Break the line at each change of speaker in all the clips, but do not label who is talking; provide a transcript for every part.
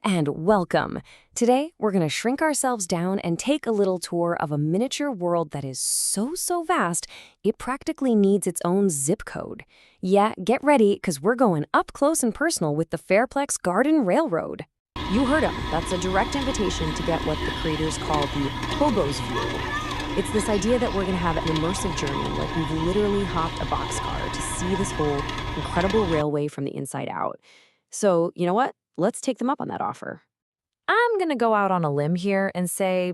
and welcome. Today, we're going to shrink ourselves down and take a little tour of a miniature world that is so vast, it practically needs its own zip code. Yeah, get ready, because we're going up close and personal with the Fairfax Garden Railroad. You heard him. That's a direct invitation to get what the creators call the Hobo's View. It's this idea that we're going to have an immersive journey, like we've literally hopped a boxcar to see this whole incredible railway from the inside out. So, you know what? Let's take them up on that offer. I'm going to go out on a limb here and say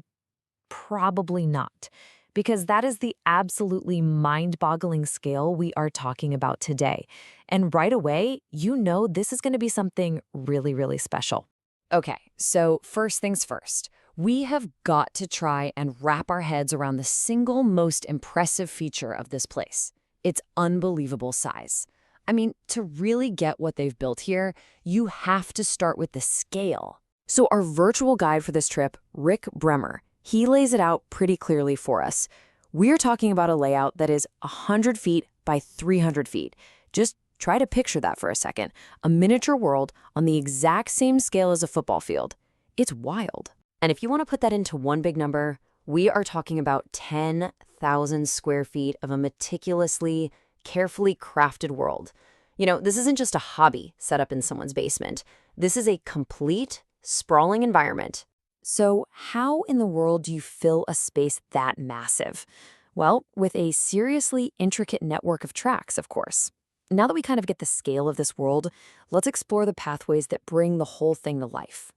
probably not, because that is the absolutely mind-boggling scale we are talking about today. And right away, you know this is going to be something really special. Okay, so first things first. We have got to try and wrap our heads around the single most impressive feature of this place. Its unbelievable size. I mean, to really get what they've built here, you have to start with the scale. So our virtual guide for this trip, Rick Bremer, he lays it out pretty clearly for us. We're talking about a layout that is 100 feet by 300 feet. Just try to picture that for a second. A miniature world on the exact same scale as a football field. It's wild. And if you want to put that into one big number, we are talking about 10,000 square feet of a meticulously, carefully crafted world. You know, this isn't just a hobby set up in someone's basement. This is a complete, sprawling environment. So how in the world do you fill a space that massive? Well, with a seriously intricate network of tracks, of course. Now that we kind of get the scale of this world, let's explore the pathways that bring the whole thing to life.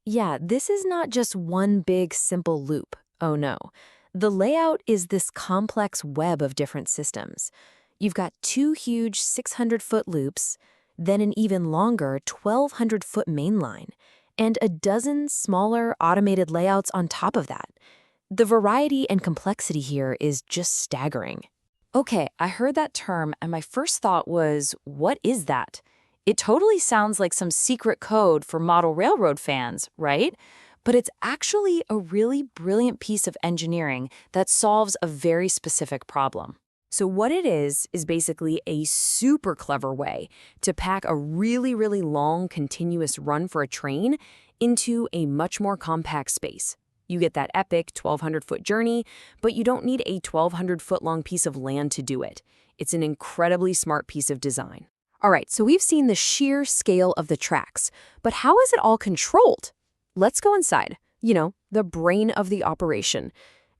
Yeah, this is not just one big, simple loop. Oh no. The layout is this complex web of different systems. You've got two huge 600-foot loops, then an even longer 1,200-foot mainline, and a dozen smaller automated layouts on top of that. The variety and complexity here is just staggering. Okay, I heard that term, and my first thought was, what is that? It totally sounds like some secret code for model railroad fans, right? But it's actually a really brilliant piece of engineering that solves a very specific problem. So what it is basically a super clever way to pack a really long continuous run for a train into a much more compact space. You get that epic 1,200-foot journey, but you don't need a 1,200-foot long piece of land to do it. It's an incredibly smart piece of design. All right, so we've seen the sheer scale of the tracks, but how is it all controlled? Let's go inside, the brain of the operation.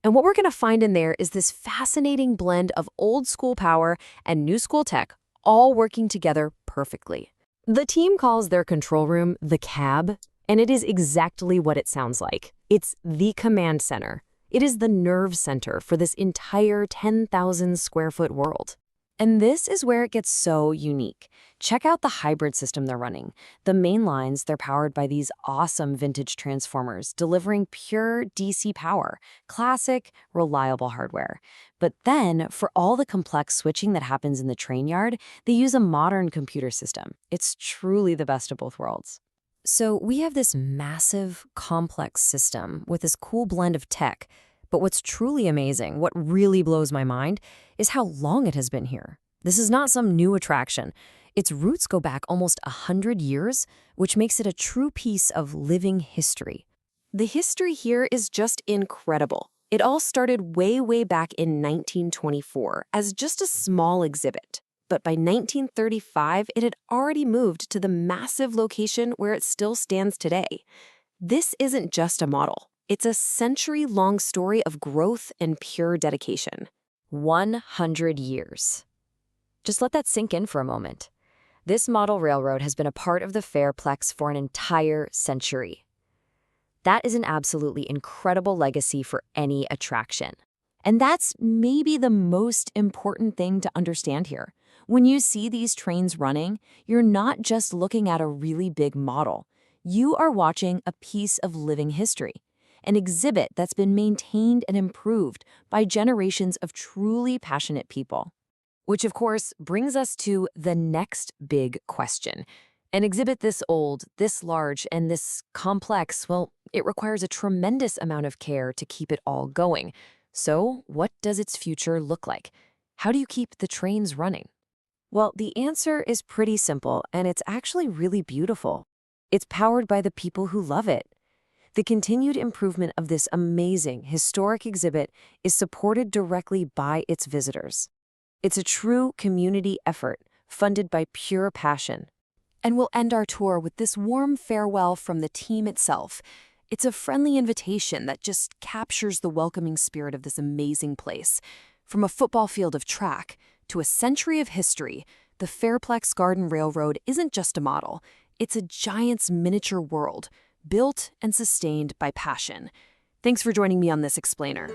And what we're going to find in there is this fascinating blend of old school power and new school tech, all working together perfectly. The team calls their control room the cab, and it is exactly what it sounds like. It's the command center. It is the nerve center for this entire 10,000 square foot world. And this is where it gets so unique. Check out the hybrid system they're running. The main lines, they're powered by these awesome vintage transformers, delivering pure DC power, classic, reliable hardware. But then, for all the complex switching that happens in the train yard, they use a modern computer system. It's truly the best of both worlds. So we have this massive, complex system with this cool blend of tech. But what's truly amazing, what really blows my mind, is how long it has been here. This is not some new attraction. Its roots go back almost 100 years, which makes it a true piece of living history. The history here is just incredible. It all started way back in 1924 as just a small exhibit. But by 1935, it had already moved to the massive location where it still stands today. This isn't just a model. It's a century-long story of growth and pure dedication. 100 years. Just let that sink in for a moment. This model railroad has been a part of the Fairplex for an entire century. That is an absolutely incredible legacy for any attraction. And that's maybe the most important thing to understand here. When you see these trains running, you're not just looking at a really big model. You are watching a piece of living history. An exhibit that's been maintained and improved by generations of truly passionate people. Which, of course, brings us to the next big question. An exhibit this old, this large, and this complex, well, it requires a tremendous amount of care to keep it all going. So, what does its future look like? How do you keep the trains running? Well, the answer is pretty simple, and it's actually really beautiful. It's powered by the people who love it. The continued improvement of this amazing, historic exhibit is supported directly by its visitors. It's a true community effort, funded by pure passion. And we'll end our tour with this warm farewell from the team itself. It's a friendly invitation that just captures the welcoming spirit of this amazing place. From a football field of track to a century of history, the Fairfax Garden Railroad isn't just a model. It's a giant's miniature world, built and sustained by passion. Thanks for joining me on this explainer.